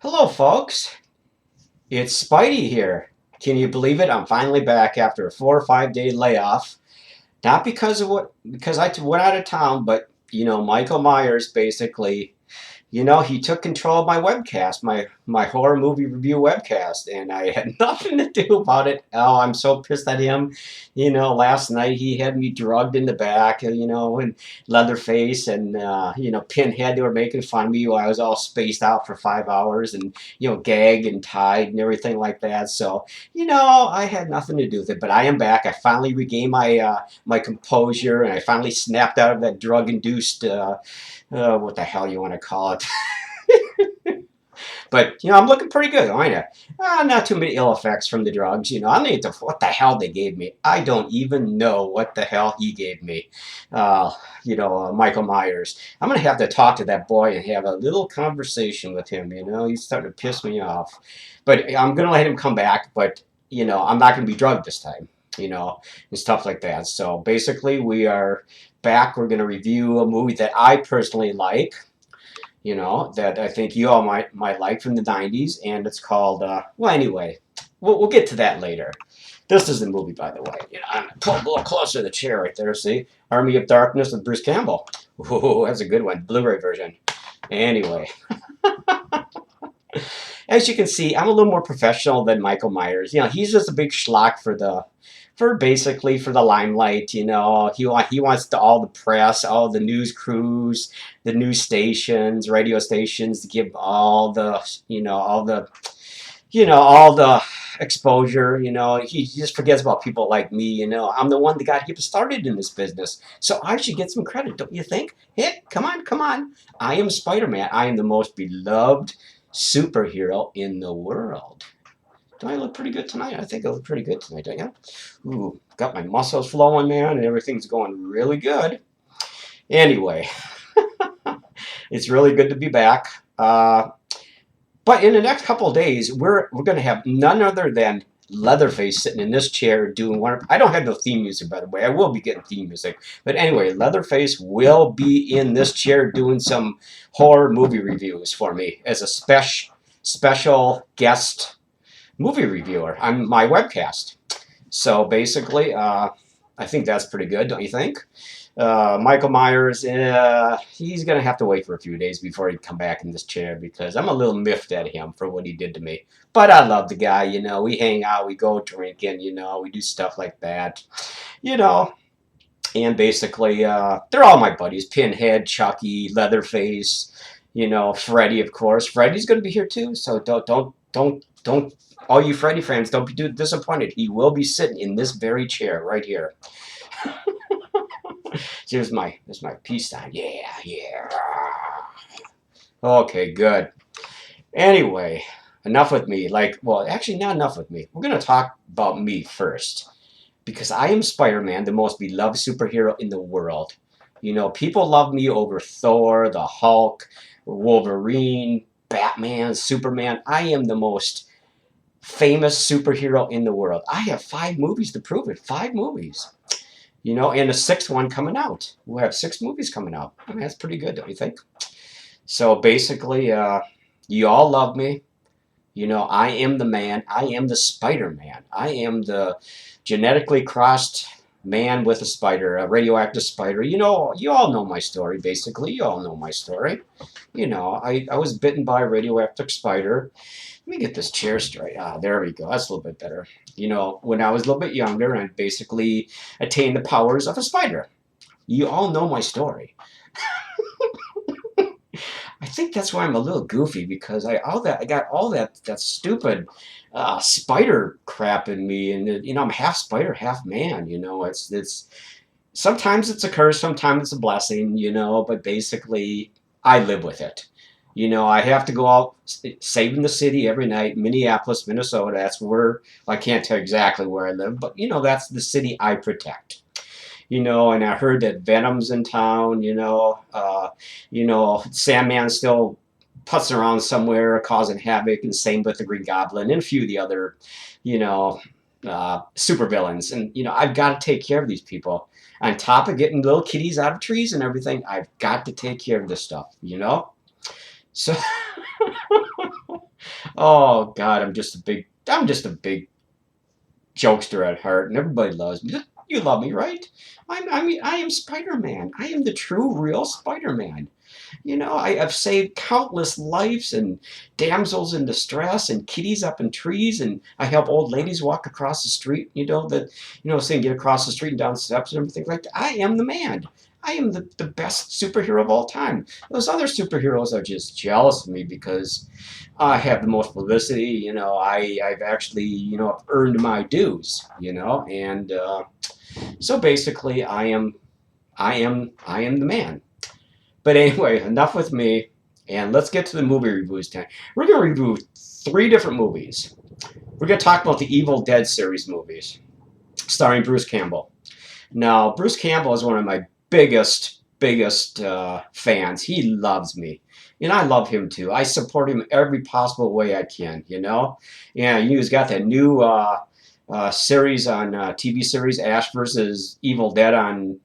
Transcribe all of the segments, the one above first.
Hello, folks. It's Spidey here. Can you believe it? I'm finally back after a 4 or 5 day layoff. Not because I went out of town, but Michael Myers basically he took control of my webcast, my horror movie review webcast, and I had nothing to do about it. Oh, I'm so pissed at him. Last night he had me drugged in the back, and Leatherface and Pinhead. They were making fun of me while I was all spaced out for 5 hours, and gagged and tied and everything like that. So I had nothing to do with it. But I am back. I finally regained my composure, and I finally snapped out of that drug-induced. What the hell you want to call it? But I'm looking pretty good, aren't I? Not too many ill effects from the drugs. I need to. What the hell they gave me? I don't even know what the hell he gave me. Michael Myers. I'm gonna have to talk to that boy and have a little conversation with him. He's starting to piss me off. But I'm gonna let him come back. But I'm not gonna be drugged this time. And stuff like that. So basically, we are back. We're going to review a movie that I personally like, that I think you all might like from the 90s, and it's called, well, anyway, we'll get to that later. This is the movie, by the way. I'm going to pull a little closer to the chair right there, see? Army of Darkness with Bruce Campbell. Ooh, that's a good one. Blu-ray version. Anyway. As you can see, I'm a little more professional than Michael Myers. He's just a big schlock basically for the limelight. He wants all the press, all the news crews, the news stations, radio stations to give all the all the exposure. He just forgets about people like me. I'm the one that got him started in this business, so I should get some credit, don't you think? Hey, come on, come on! I am Spider-Man. I am the most beloved superhero in the world. Do I look pretty good tonight? I think I look pretty good tonight, don't you? Ooh, got my muscles flowing, man, and everything's going really good. Anyway, it's really good to be back. But in the next couple of days, we're going to have none other than Leatherface sitting in this chair doing one. I don't have no theme music, by the way. I will be getting theme music. But anyway, Leatherface will be in this chair doing some horror movie reviews for me as a special guest movie reviewer on my webcast. So basically, I think that's pretty good, don't you think? Michael Myers, he's going to have to wait for a few days before he'd come back in this chair because I'm a little miffed at him for what he did to me. But I love the guy, we hang out, we go drinking, we do stuff like that, and basically, they're all my buddies, Pinhead, Chucky, Leatherface, Freddy, of course. Freddy's going to be here too, so don't, all you Freddy fans, don't be disappointed. He will be sitting in this very chair right here. Here's my peace sign. Yeah, yeah. Okay, good. Anyway, enough with me. Well, actually, not enough with me. We're going to talk about me first. Because I am Spider-Man, the most beloved superhero in the world. People love me over Thor, the Hulk, Wolverine, Batman, Superman. I am the most famous superhero in the world. I have 5 movies to prove it. 5 movies. And a 6th one coming out. We'll have 6 movies coming out. I mean, that's pretty good, don't you think? So basically, you all love me. I am the man. I am the Spider-Man. I am the genetically crossed man with a spider, a radioactive spider. You all know my story, basically. You all know my story. I was bitten by a radioactive spider. Let me get this chair straight. There we go. That's a little bit better. When I was a little bit younger, I basically attained the powers of a spider. You all know my story. I think that's why I'm a little goofy because I got all that stupid spider crap in me, and I'm half spider, half man. It's sometimes it's a curse, sometimes it's a blessing. But basically I live with it. I have to go out saving the city every night. Minneapolis, Minnesota. That's where, well, I can't tell exactly where I live, but that's the city I protect. And I heard that Venom's in town. Sandman still putzing around somewhere causing havoc, and same with the Green Goblin and a few of the other, supervillains. And I've got to take care of these people. On top of getting little kitties out of trees and everything, I've got to take care of this stuff. So Oh God, I'm just a big jokester at heart, and everybody loves me. You love me, right? I mean, I am Spider-Man. I am the true, real Spider-Man. You know, I've saved countless lives and damsels in distress and kitties up in trees, and I help old ladies walk across the street. Saying get across the street and down steps and everything like that. I am the man. I am the best superhero of all time. Those other superheroes are just jealous of me because I have the most publicity. I've actually earned my dues. And so basically, I am the man. But anyway, enough with me, and let's get to the movie reviews tonight. We're going to review 3 different movies. We're going to talk about the Evil Dead series movies, starring Bruce Campbell. Now, Bruce Campbell is one of my biggest fans. He loves me, and I love him too. I support him every possible way I can, And he's got that new series on TV series, Ash versus Evil Dead on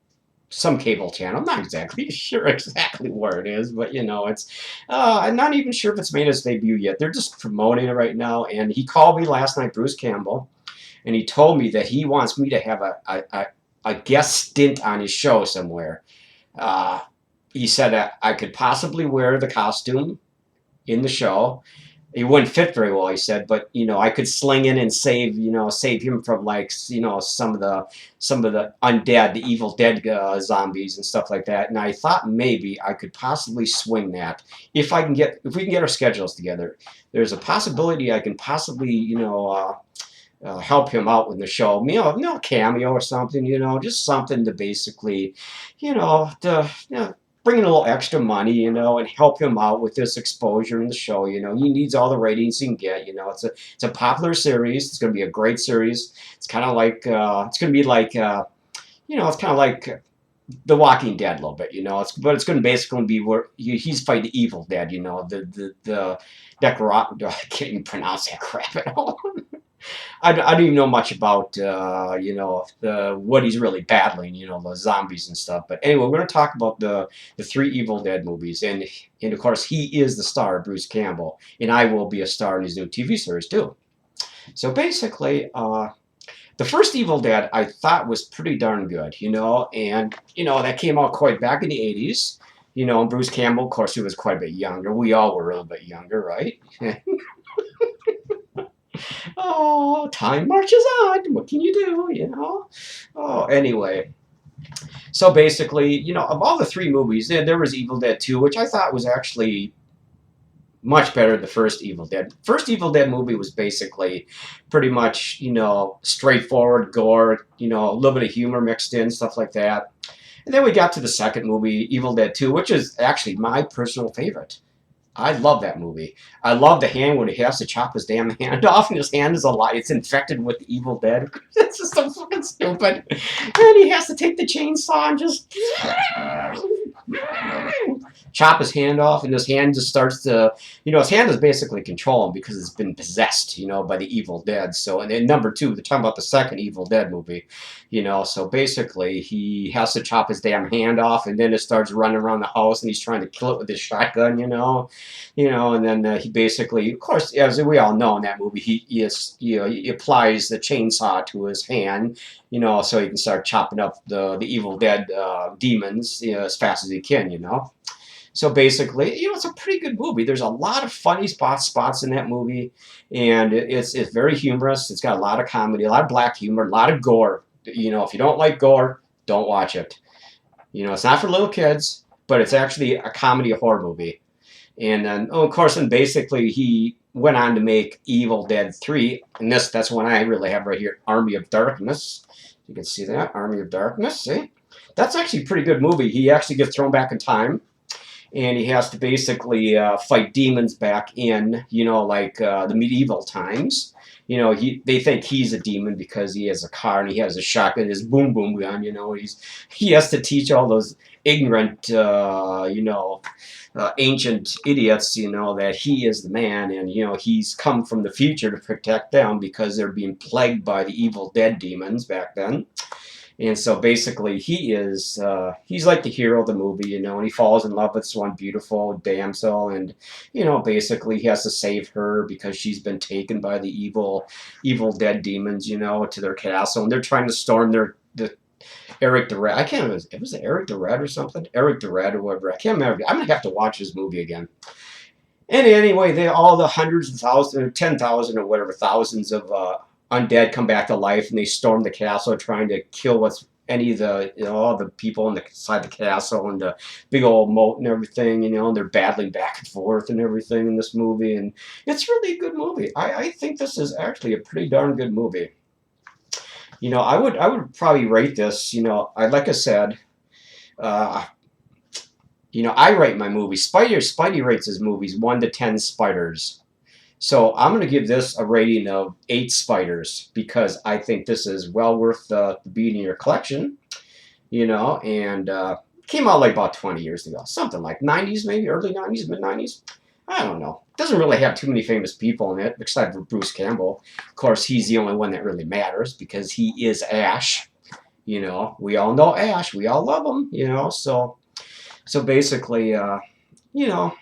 some cable channel. I'm not exactly sure exactly where it is, but it's. I'm not even sure if it's made its debut yet. They're just promoting it right now. And he called me last night, Bruce Campbell, and he told me that he wants me to have a guest stint on his show somewhere. Uh, he said I could possibly wear the costume in the show. It wouldn't fit very well, he said, but I could sling in and save him from some of the undead, the Evil Dead zombies and stuff like that. And I thought maybe I could possibly swing that if we can get our schedules together. There's a possibility I can possibly help him out with the show, cameo or something, just something to basically, bring in a little extra money, and help him out with this exposure in the show. He needs all the ratings he can get. It's a popular series. It's going to be a great series. It's kind of like it's going to be like it's kind of like The Walking Dead a little bit. But it's going to basically be where he's fighting the Evil Dead. The I can't even pronounce that crap at all. I don't even know much about what he's really battling, the zombies and stuff. But anyway, we're going to talk about the 3 Evil Dead movies, and of course he is the star, Bruce Campbell, and I will be a star in his new TV series too. So basically, the first Evil Dead I thought was pretty darn good, and that came out quite back in the '80s. Bruce Campbell, of course, he was quite a bit younger. We all were a little bit younger, right? Oh, time marches on. What can you do, Oh, anyway. So basically, of all the 3 movies, there was Evil Dead 2, which I thought was actually much better than the first Evil Dead. First Evil Dead movie was basically pretty much, straightforward gore, a little bit of humor mixed in, stuff like that. And then we got to the second movie, Evil Dead 2, which is actually my personal favorite. I love that movie. I love the hand when he has to chop his damn hand off, and his hand is alive. It's infected with the Evil Dead. It's just so fucking stupid. And he has to take the chainsaw and just chop his hand off, and his hand just starts to, his hand is basically controlling because it's been possessed, by the Evil Dead. So, and then number 2, they're talking about the second Evil Dead movie, so basically he has to chop his damn hand off, and then it starts running around the house, and he's trying to kill it with his shotgun, and then he basically, of course, as we all know in that movie, he applies the chainsaw to his hand, so he can start chopping up the Evil Dead demons as fast as he can, So basically, it's a pretty good movie. There's a lot of funny spots in that movie, and it's very humorous. It's got a lot of comedy, a lot of black humor, a lot of gore. If you don't like gore, don't watch it. It's not for little kids, but it's actually a comedy horror movie. And then, of course, and basically he went on to make Evil Dead 3, and that's one I really have right here, Army of Darkness. You can see that, Army of Darkness, see? That's actually a pretty good movie. He actually gets thrown back in time, and he has to basically fight demons back in, like the medieval times. They think he's a demon because he has a car and he has a shotgun, his boom boom gun. He has to teach all those ignorant, ancient idiots, that he is the man, and he's come from the future to protect them because they're being plagued by the Evil Dead demons back then. And so basically, he's like the hero of the movie, you know, and he falls in love with this one beautiful damsel, and you know, basically he has to save her because she's been taken by the evil dead demons, you know, to their castle, and they're trying to storm the Eric the Red. I can't remember. It was Eric the Red or something. Eric the Red or whatever. I can't remember. I'm gonna have to watch this movie again. And anyway, they all the hundreds of thousands, or 10,000 or whatever thousands of undead come back to life, and they storm the castle trying to kill any of the all the people inside the castle, and the big old moat and everything, you know, and they're battling back and forth and everything in this movie, and it's really a good movie. I think this is actually a pretty darn good movie. You know, I would probably rate this. You know, like I said, uh, you know, I rate my movies. Spidey rates his movies 1 to 10 spiders. So I'm going to give this a rating of 8 spiders because I think this is well worth the being in your collection. You know, and came out like about 20 years ago, something like 90s, maybe early 90s, mid 90s. I don't know. Doesn't really have too many famous people in it, except for Bruce Campbell. Of course, he's the only one that really matters because he is Ash. You know, we all know Ash. We all love him. You know, so basically, you know,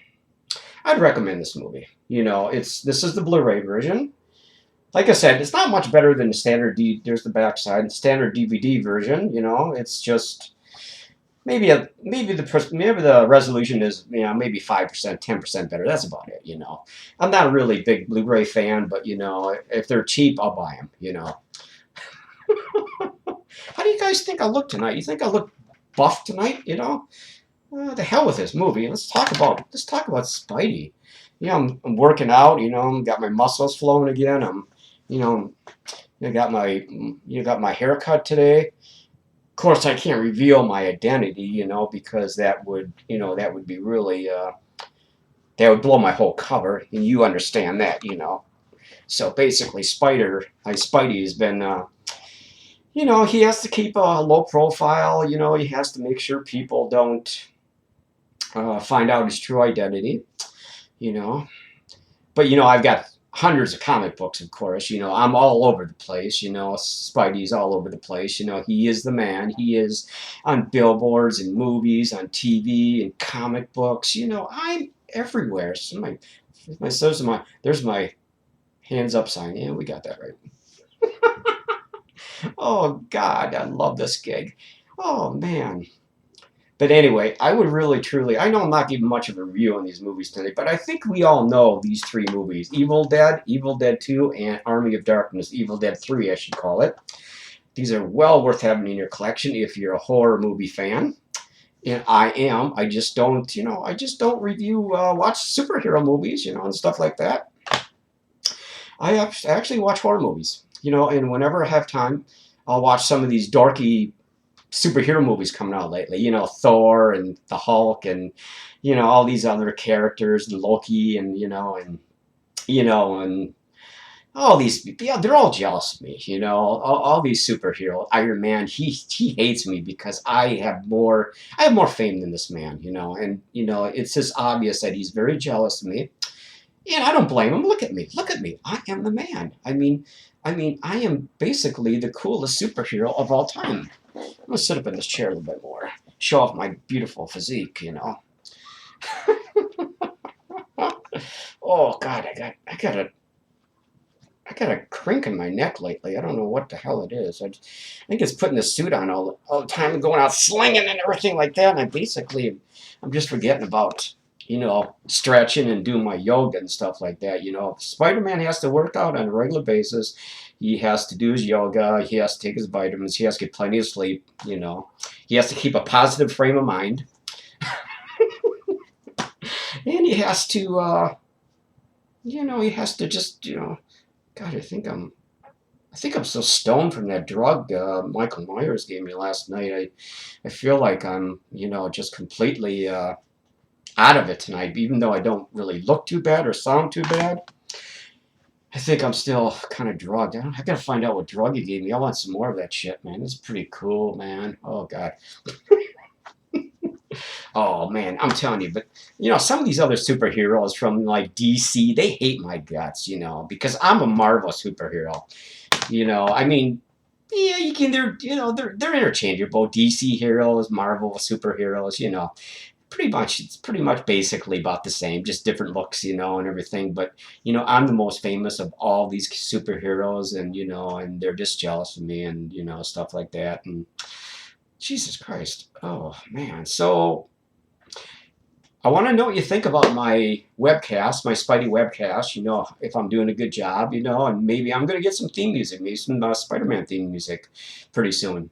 I'd recommend this movie. You know, this is the Blu-ray version. Like I said, it's not much better than the standard there's the backside, standard DVD version. You know, it's just maybe the resolution is, you know, maybe 5%, 10% better. That's about it. You know, I'm not a really big Blu-ray fan, but you know, if they're cheap, I'll buy them. You know. How do you guys think I look tonight? You think I look buff tonight? You know. The hell with this movie. Let's talk about Spidey. You know, I'm working out. You know, got my muscles flowing again. You know, got my haircut today. Of course, I can't reveal my identity. You know, because that would be really that would blow my whole cover, and you understand that. You know, so basically, Spidey has been. You know, he has to keep a low profile. You know, he has to make sure people don't find out his true identity, you know. But, you know, I've got hundreds of comic books, of course. You know, I'm all over the place. You know, Spidey's all over the place. You know, he is the man. He is on billboards and movies, on TV and comic books. You know, I'm everywhere. So there's my hands up sign. Yeah, we got that right. Oh, God, I love this gig. Oh, man. But anyway, I would really, truly, I know I'm not giving much of a review on these movies today, but I think we all know these 3 movies. Evil Dead 2, and Army of Darkness, Evil Dead 3, I should call it. These are well worth having in your collection if you're a horror movie fan. And I am. I just don't, you know, review, watch superhero movies, you know, and stuff like that. I actually watch horror movies, you know, and whenever I have time, I'll watch some of these dorky superhero movies coming out lately, you know, Thor and the Hulk and, you know, all these other characters, and Loki, and, you know, and all these, yeah, they're all jealous of me, you know, all these superheroes. Iron Man, he hates me because I have more fame than this man, you know, and, you know, it's just obvious that he's very jealous of me, and I don't blame him. Look at me, I am the man. I mean, I am basically the coolest superhero of all time. I'm gonna sit up in this chair a little bit more, show off my beautiful physique, you know. Oh God, I got a crink in my neck lately. I don't know what the hell it is. I think it's putting the suit on all the time and going out slinging and everything like that. And I'm just forgetting about, you know, stretching and doing my yoga and stuff like that. You know, Spider-Man has to work out on a regular basis. He has to do his yoga. He has to take his vitamins. He has to get plenty of sleep. You know, he has to keep a positive frame of mind, and he has to, you know, just, you know, God, I think I'm so stoned from that drug Michael Myers gave me last night. I feel like I'm, you know, just completely out of it tonight, even though I don't really look too bad or sound too bad. I think I'm still kind of drugged. I gotta find out what drug he gave me. I want some more of that shit, man. This is pretty cool, man. Oh, God. Oh, man, I'm telling you. But, you know, some of these other superheroes from, like, DC, they hate my guts, you know, because I'm a Marvel superhero. You know, I mean, Yeah, you can. They're they're interchangeable. DC heroes, Marvel superheroes. It's pretty much basically about the same, just different looks, and everything. But I'm the most famous of all these superheroes, and and they're just jealous of me, and stuff like that. And Jesus Christ, oh man. So I want to know what you think about my webcast, my Spidey webcast. If I'm doing a good job, and maybe I'm gonna get some theme music, maybe some Spider-Man theme music, pretty soon.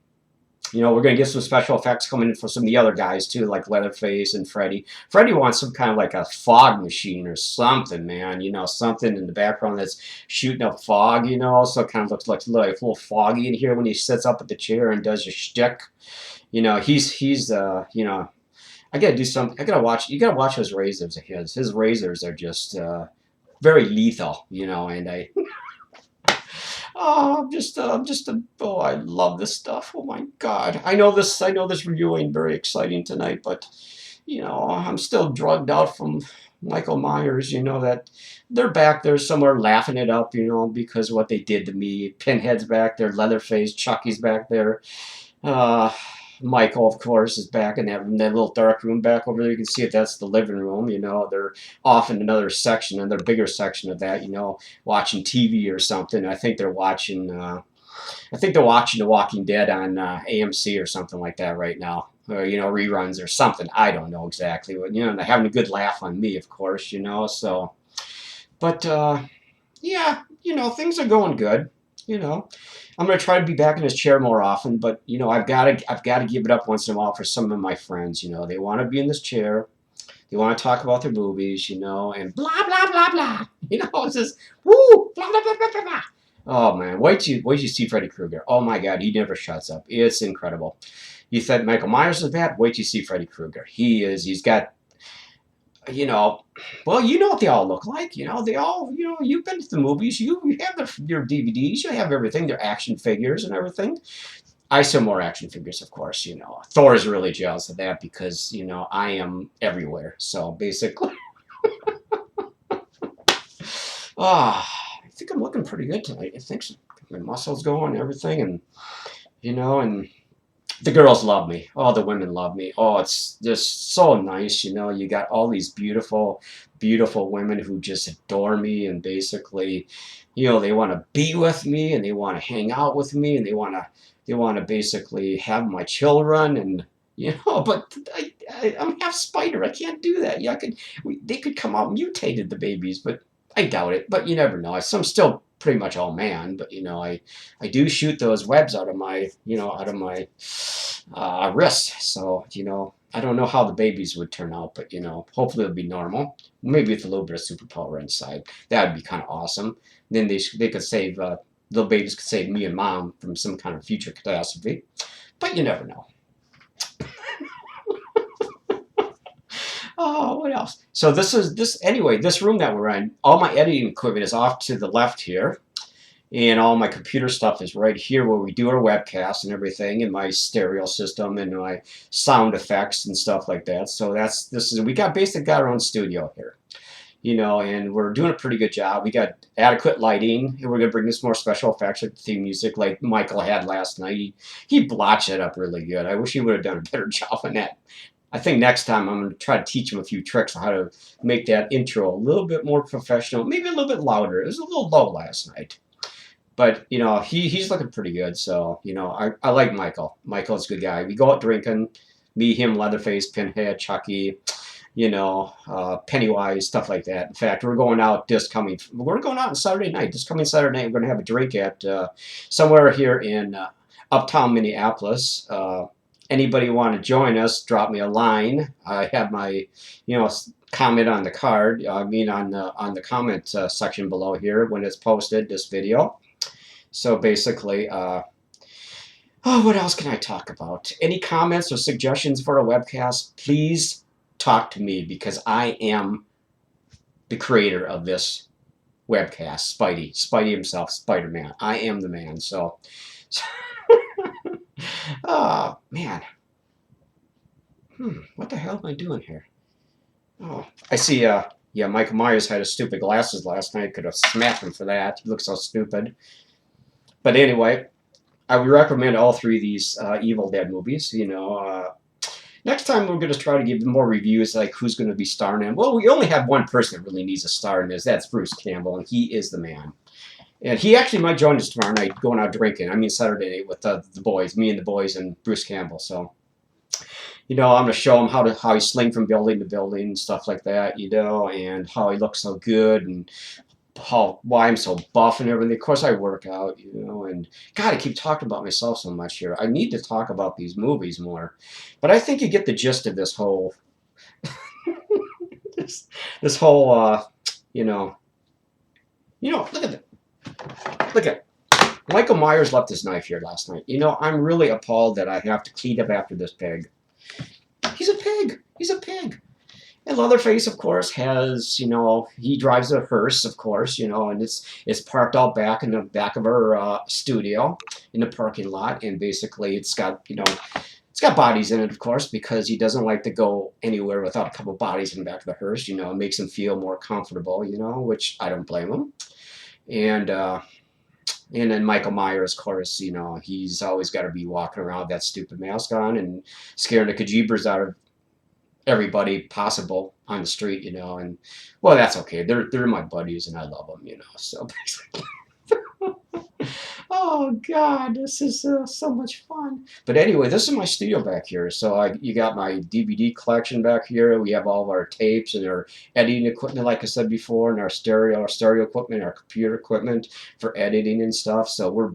We're going to get some special effects coming in for some of the other guys too, like Leatherface and Freddy. Freddy wants some kind of like a fog machine or something, man. Something in the background that's shooting up fog, so it kind of looks like a little foggy in here when he sits up at the chair and does a shtick. He's I gotta do something. You gotta watch those razors of his. His razors are just very lethal, and oh, I love this stuff. Oh my God. I know this review ain't very exciting tonight, but, I'm still drugged out from Michael Myers, that they're back there somewhere laughing it up, because of what they did to me. Pinhead's back there, Leatherface, Chucky's back there. Uh, Michael, of course, is back in that little dark room back over there. You can see it. That's the living room. They're off in another bigger section of that. Watching TV or something. I think they're watching. I think they're watching The Walking Dead on AMC or something like that right now. Or reruns or something. I don't know exactly. But they're having a good laugh on me, of course. So, but yeah, things are going good. You know, I'm gonna try to be back in his chair more often, but I've got to give it up once in a while for some of my friends. They want to be in this chair, they want to talk about their movies, and blah blah blah blah. It's just woo blah blah blah blah blah. Blah. Oh man, wait till you see Freddy Krueger. Oh my God, he never shuts up. It's incredible. You said Michael Myers is bad. Wait till you see Freddy Krueger. He is. He's got you know, well, what they all look like. They all, you've been to the movies. You have your DVDs. You have everything. Their action figures and everything. I sell more action figures, of course. Thor is really jealous of that because I am everywhere. So basically, I think I'm looking pretty good tonight. I think so. My muscles going, everything, and the girls love me. Oh, the women love me. Oh, it's just so nice. You got all these beautiful, beautiful women who just adore me and basically, they want to be with me and they want to hang out with me and they want to basically have my children and but I'm half spider. I can't do that. Yeah, they could come out mutated, the babies, but I doubt it. But you never know. I'm still pretty much all man, but I do shoot those webs out of my wrist. So I don't know how the babies would turn out, but hopefully it'll be normal. Maybe with a little bit of superpower inside. That would be kind of awesome. Then they could save little babies could save me and mom from some kind of future catastrophe. But you never know. Oh, what else? So this room that we're in, all my editing equipment is off to the left here. And all my computer stuff is right here where we do our webcast and everything, and my stereo system and my sound effects and stuff like that. So we got our own studio here, and we're doing a pretty good job. We got adequate lighting, and we're gonna bring this more special effects like the theme music, like Michael had last night. He blotched it up really good. I wish he would have done a better job on that. I think next time I'm going to try to teach him a few tricks on how to make that intro a little bit more professional, maybe a little bit louder. It was a little low last night. But he's looking pretty good. So I like Michael. Michael's a good guy. We go out drinking, me, him, Leatherface, Pinhead, Chucky, Pennywise, stuff like that. In fact, we're going out on Saturday night. This coming Saturday night, we're going to have a drink at somewhere here in uptown Minneapolis. Anybody want to join us? Drop me a line. I have my comment on the card. I mean on the comment section below here when it's posted this video. So basically, what else can I talk about? Any comments or suggestions for a webcast? Please talk to me because I am the creator of this webcast. Spidey himself, Spider-Man. I am the man. So oh, man. What the hell am I doing here? Oh, I see, yeah, Michael Myers had his stupid glasses last night. Could have smacked him for that. He looks so stupid. But anyway, I would recommend all three of these Evil Dead movies. Next time we're going to try to give more reviews, like who's going to be starring in. Well, we only have one person that really needs a star in this. That's Bruce Campbell, and he is the man. And he actually might join us tomorrow night going out drinking. I mean, Saturday night with the boys, me and the boys and Bruce Campbell. So, I'm going to show him how he sling from building to building and stuff like that, and how he looks so good and why I'm so buff and everything. Of course, I work out, and God, I keep talking about myself so much here. I need to talk about these movies more, but I think you get the gist of this whole, this whole, look at it. Look at Michael Myers left his knife here last night. I'm really appalled that I have to clean up after this pig. He's a pig. He's a pig. And Leatherface, of course, has, he drives a hearse, of course, and it's parked out back in the back of our studio in the parking lot. And basically it's got, it's got bodies in it, of course, because he doesn't like to go anywhere without a couple bodies in the back of the hearse. It makes him feel more comfortable, which I don't blame him. And then Michael Myers, of course, he's always got to be walking around with that stupid mask on and scaring the kajibers out of everybody possible on the street, and well, that's okay. They're my buddies and I love them, so basically. Oh God, this is so much fun. But anyway, this is my studio back here. So you got my DVD collection back here. We have all of our tapes and our editing equipment, like I said before, and our stereo equipment, our computer equipment for editing and stuff. So we're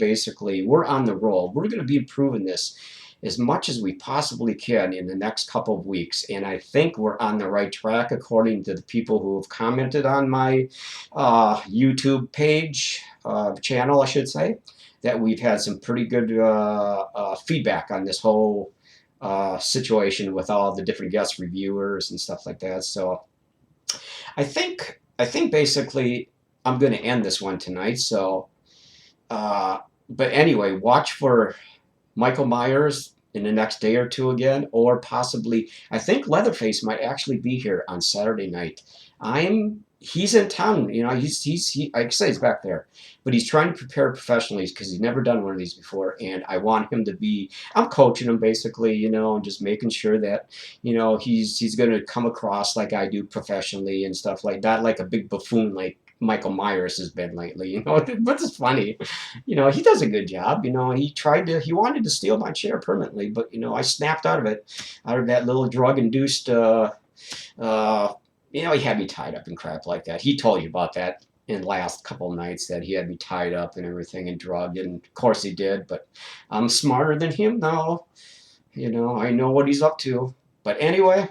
on the roll. We're going to be improving this as much as we possibly can in the next couple of weeks, and I think we're on the right track according to the people who have commented on my YouTube page, channel, I should say, that we've had some pretty good feedback on this whole situation with all the different guest reviewers and stuff like that. So I think basically I'm going to end this one tonight. So, but anyway, watch for Michael Myers in the next day or two again, or possibly, I think Leatherface might actually be here on Saturday night. He's in town, he like I say, he's back there, but he's trying to prepare professionally because he's never done one of these before, and I want him to be, I'm coaching him basically, and just making sure that, he's going to come across like I do professionally and stuff like that, like a big buffoon like Michael Myers has been lately, but it's funny, he does a good job, he wanted to steal my chair permanently, but, I snapped out of it, out of that little drug-induced, he had me tied up and crap like that. He told you about that in the last couple nights, that he had me tied up and everything and drugged, and of course he did, but I'm smarter than him now, I know what he's up to. But anyway,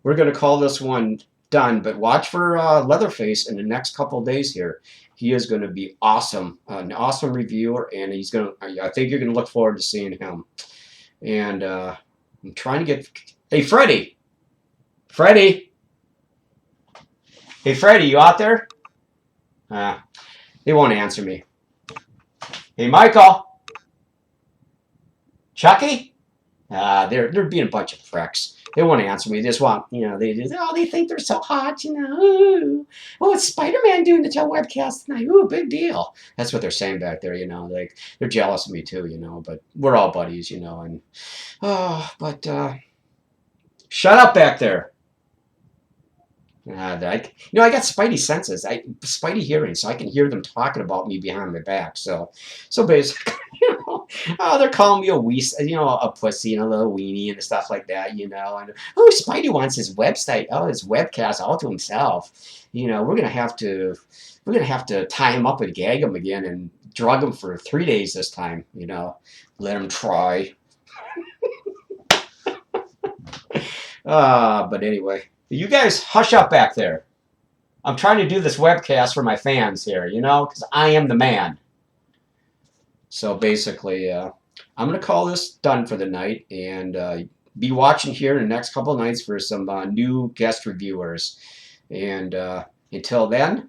we're going to call this one done, but watch for Leatherface in the next couple of days here. He is going to be awesome, an awesome reviewer, and I think you're going to look forward to seeing him. And I'm trying to get, hey Freddie, hey Freddie, you out there? They won't answer me. Hey Michael, Chucky? They're being a bunch of pricks. They won't answer me. They just want, they think they're so hot, Ooh. Oh, it's Spider-Man doing the webcast tonight. Ooh, big deal. That's what they're saying back there, like they're jealous of me too, but we're all buddies, and shut up back there. I got Spidey senses, Spidey hearing, so I can hear them talking about me behind my back. So basically, they're calling me a pussy and a little weenie and stuff like that, and Spidey wants his website, his webcast all to himself. We're gonna have to tie him up and gag him again and drug him for 3 days this time. Let him try. But anyway. You guys hush up back there. I'm trying to do this webcast for my fans here, because I am the man. So basically, I'm going to call this done for the night, and be watching here in the next couple of nights for some new guest reviewers. And until then,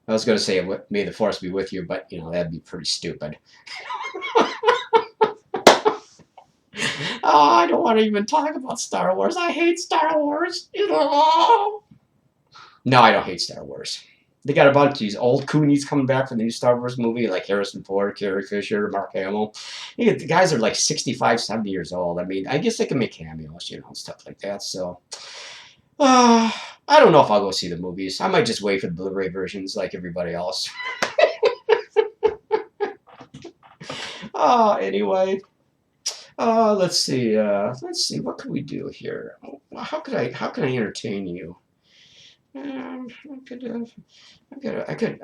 I was going to say, may the force be with you, but, that'd be pretty stupid. Oh, I don't want to even talk about Star Wars. I hate Star Wars. No, I don't hate Star Wars. They got a bunch of these old coonies coming back for the new Star Wars movie, like Harrison Ford, Carrie Fisher, Mark Hamill. You get, the guys are like 65, 70 years old. I mean, I guess they can make cameos, you know, stuff like that. So, uh, I don't know if I'll go see the movies. I might just wait for the Blu-ray versions like everybody else. Anyway, let's see. What can we do here? How can I entertain you? I could,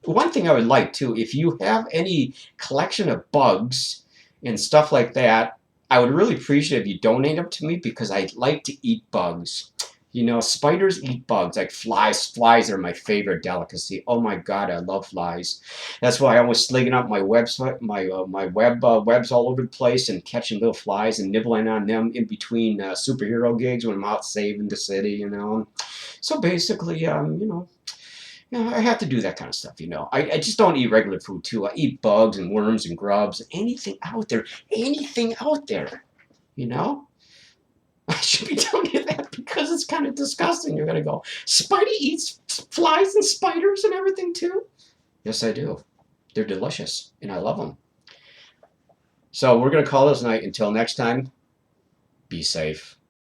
one thing I would like too, if you have any collection of bugs and stuff like that, I would really appreciate if you donate them to me because I like to eat bugs. You know, spiders eat bugs like flies. Flies are my favorite delicacy. Oh my God, I love flies. That's why I was slinging up my website, my webs all over the place and catching little flies and nibbling on them in between superhero gigs when I'm out saving the city. You know, so basically, yeah, I have to do that kind of stuff, you know. I just don't eat regular food too. I eat bugs and worms and grubs, anything out there, you know. I should be telling you that because it's kind of disgusting. You're gonna go, Spidey eats flies and spiders and everything too. Yes, I do. They're delicious, and I love them. So we're gonna call this night. Until next time, be safe.